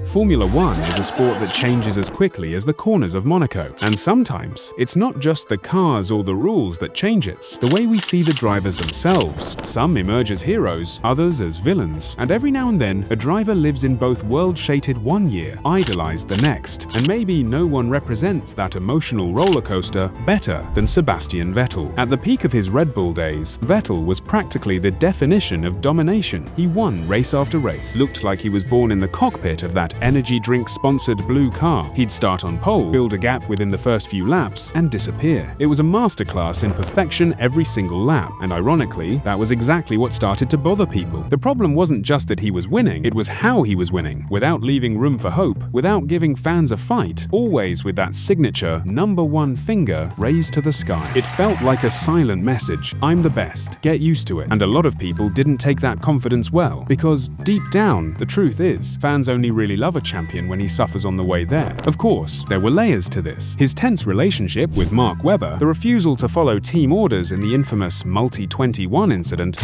Formula One is a sport that changes as quickly as the corners of Monaco. And sometimes, it's not just the cars or the rules that change, it's the way we see the drivers themselves. Some emerge as heroes, others as villains, and every now and then, a driver lives in both world-shaded one year, idolized the next. And maybe no one represents that emotional roller coaster better than Sebastian Vettel. At the peak of his Red Bull days, Vettel was practically the definition of domination. He won race after race, looked like he was born in the cockpit of that energy drink-sponsored blue car. He'd start on pole, build a gap within the first few laps, and disappear. It was a masterclass in perfection every single lap, and ironically, that was exactly what started to bother people. The problem wasn't just that he was winning, it was how he was winning, without leaving room for hope, without giving fans a fight, always with that signature #1 finger raised to the sky. It felt like a silent message: I'm the best, get used to it. And a lot of people didn't take that confidence well, because deep down, the truth is, fans only really love a champion when he suffers on the way there. Of course, there were layers to this. His tense relationship with Mark Webber, the refusal to follow team orders in the infamous Multi-21 incident,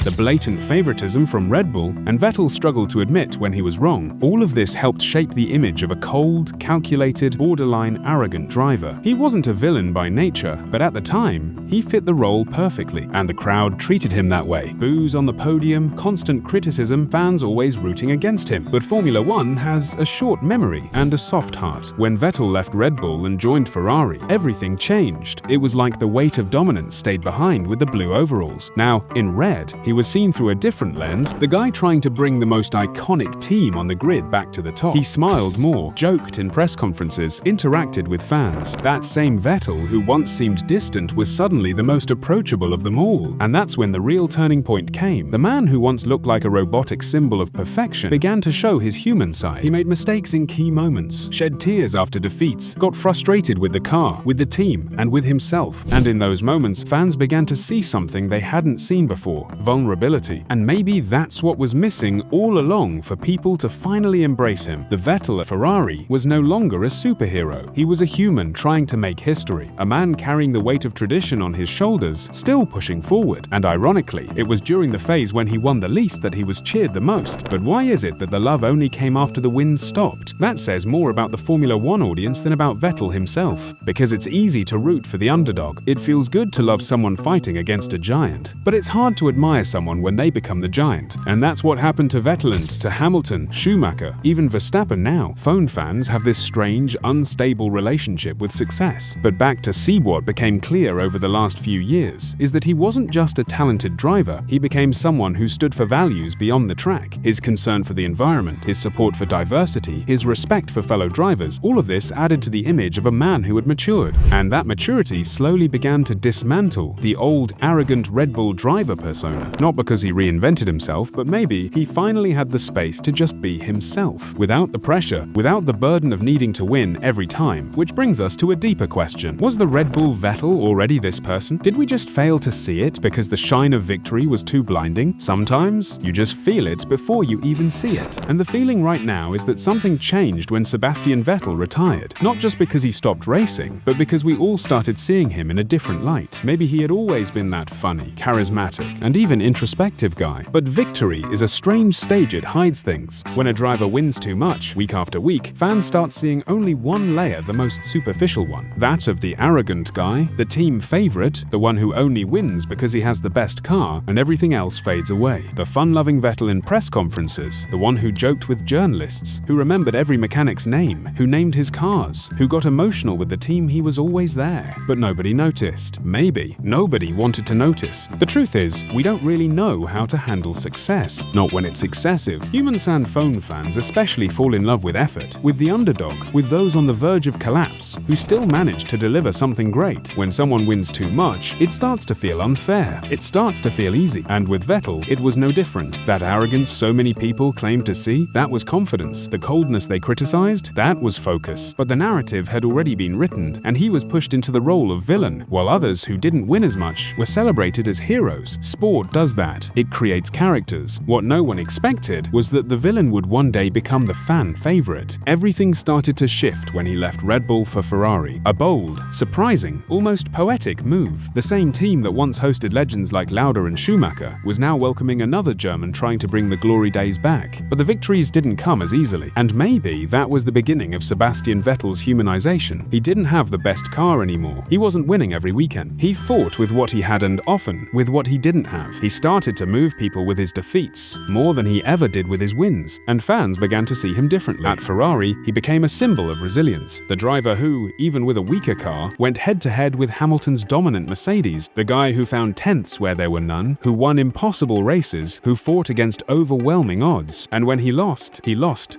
the blatant favoritism from Red Bull, and Vettel struggled to admit when he was wrong. All of this helped shape the image of a cold, calculated, borderline arrogant driver. He wasn't a villain by nature, but at the time, he fit the role perfectly, and the crowd treated him that way. Boos on the podium, constant criticism, fans always rooting against him. But Formula One has a short memory and a soft heart. When Vettel left Red Bull and joined Ferrari, everything changed. It was like the weight of dominance stayed behind with the blue overalls. Now, in red, he was seen through a different lens, the guy trying to bring the most iconic team on the grid back to the top. He smiled more, joked in press conferences, interacted with fans. That same Vettel, who once seemed distant, was suddenly the most approachable of them all. And that's when the real turning point came. The man who once looked like a robotic symbol of perfection began to show his human side. He made mistakes in key moments, shed tears after defeats, got frustrated with the car, with the team, and with himself. And in those moments, fans began to see something they hadn't seen before: vulnerability. And maybe that's what was missing all along for people to finally embrace him. The Vettel at Ferrari was no longer a superhero. He was a human trying to make history, a man carrying the weight of tradition on his shoulders, still pushing forward. And ironically, it was during the phase when he won the least that he was cheered the most. But why is it that the love only came after the wins stopped? That says more about the Formula One audience than about Vettel himself. Because it's easy to root for the underdog. It feels good to love someone fighting against a giant. But it's hard to admire someone when they become the giant. And that's what happened to Vettel and to Hamilton, Schumacher, even Verstappen now. Phone fans have this strange, unstable relationship with success. But back to see what became clear over the last few years is that he wasn't just a talented driver, he became someone who stood for values beyond the track. His concern for the environment, his support for diversity, his respect for fellow drivers, all of this added to the image of a man who had matured. And that maturity slowly began to dismantle the old, arrogant Red Bull driver persona. Not because he reinvented himself, but maybe he finally had the space to just be himself, without the pressure, without the burden of needing to win every time. Which brings us to a deeper question. Was the Red Bull Vettel already this person? Did we just fail to see it because the shine of victory was too blinding? Sometimes, you just feel it before you even see it. And the feeling right now is that something changed when Sebastian Vettel retired. Not just because he stopped racing, but because we all started seeing him in a different light. Maybe he had always been that funny, charismatic, and even introspective guy. But victory is a strange stage it hides things. When a driver wins too much, week after week, fans start seeing only one layer, the most superficial one. That of the arrogant guy, the team favorite, the one who only wins because he has the best car, and everything else fades away. The fun-loving Vettel in press conferences, the one who joked with journalists, who remembered every mechanic's name, who named his cars, who got emotional with the team. He was always there. But nobody noticed. Maybe nobody wanted to notice. The truth is, we don't really know how to handle success. Not when it's excessive. Humans and phone fans especially fall in love with effort, with the underdog, with those on the verge of collapse, who still manage to deliver something great. When someone wins too much, it starts to feel unfair. It starts to feel easy. And with Vettel, it was no different. That arrogance so many people claimed to see, that was confidence. The coldness they criticized, that was focus. But the narrative had already been written, and he was pushed into the role of villain, while others who didn't win as much were celebrated as heroes. Sport does that. It creates characters. What no one expected was that the villain would one day become the fan favorite. Everything started to shift when he left Red Bull for Ferrari. A bold, surprising, almost poetic move. The same team that once hosted legends like Lauda and Schumacher was now welcoming another German trying to bring the glory days back. But the victories didn't come as easily. And maybe that was the beginning of Sebastian Vettel's humanization. He didn't have the best car anymore. He wasn't winning every weekend. He fought with what he had and often with what he didn't have. He started to move people with his defeats more than he ever did with his wins, and fans began to see him differently. At Ferrari, he became a symbol of resilience. The driver who, even with a weaker car, went head-to-head with Hamilton's dominant Mercedes. The guy who found tenths where there were none, who won impossible races, who fought against overwhelming odds. And when he lost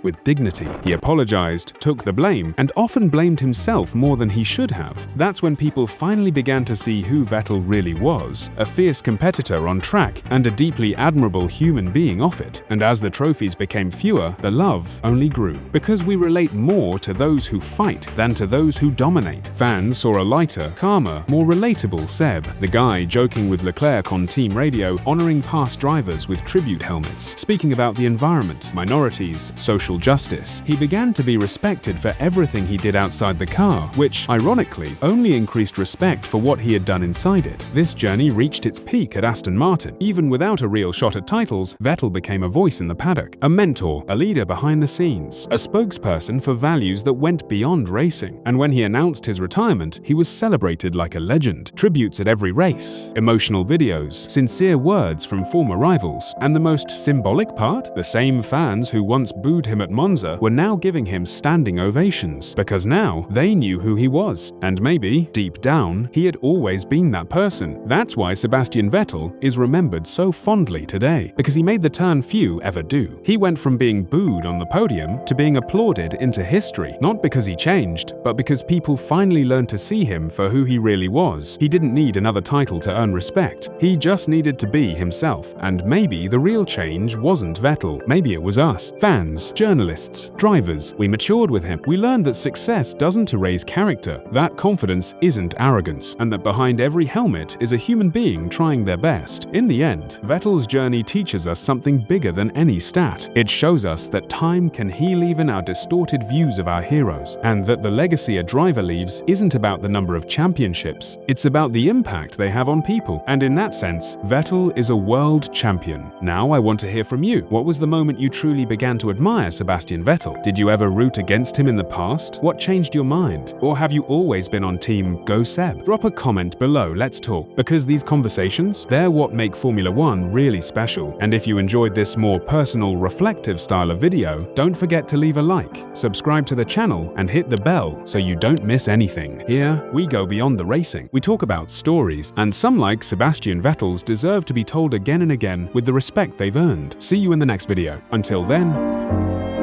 with dignity. He apologized, took the blame, and often blamed himself more than he should have. That's when people finally began to see who Vettel really was, a fierce competitor on track and a deeply admirable human being off it. And as the trophies became fewer, the love only grew. Because we relate more to those who fight than to those who dominate. Fans saw a lighter, calmer, more relatable Seb, the guy joking with Leclerc on team radio, honoring past drivers with tribute helmets, speaking about the environment, minorities, social justice. He began to be respected for everything he did outside the car, which, ironically, only increased respect for what he had done inside it. This journey reached its peak at Aston Martin. Even without a real shot at titles, Vettel became a voice in the paddock, a mentor, a leader behind the scenes, a spokesperson for values that went beyond racing. And when he announced his retirement, he was celebrated like a legend. Tributes at every race, emotional videos, sincere words from former rivals, and the most symbolic part? The same fans who once booed him at Monza were now giving him standing ovations, because now they knew who he was. And maybe, deep down, he had always been that person. That's why Sebastian Vettel is remembered so fondly today, because he made the turn few ever do. He went from being booed on the podium to being applauded into history, not because he changed, but because people finally learned to see him for who he really was. He didn't need another title to earn respect. He just needed to be himself. And maybe the real change wasn't Vettel. Maybe it was us, fans, journalists, drivers. We matured with him. We learned that success doesn't erase character, that confidence isn't arrogance, and that behind every helmet is a human being trying their best. In the end, Vettel's journey teaches us something bigger than any stat. It shows us that time can heal even our distorted views of our heroes, and that the legacy a driver leaves isn't about the number of championships, it's about the impact they have on people. And in that sense, Vettel is a world champion. Now I want to hear from you. What was the moment you truly began to admire Sebastian Vettel? Did you ever root against him in the past? What changed your mind? Or have you always been on team Go Seb? Drop a comment below, let's talk. Because these conversations, they're what make Formula One really special. And if you enjoyed this more personal, reflective style of video, don't forget to leave a like, subscribe to the channel, and hit the bell so you don't miss anything. Here, we go beyond the racing. We talk about stories, and some like Sebastian Vettel's deserve to be told again and again with the respect they've earned. See you in the next video. Until then...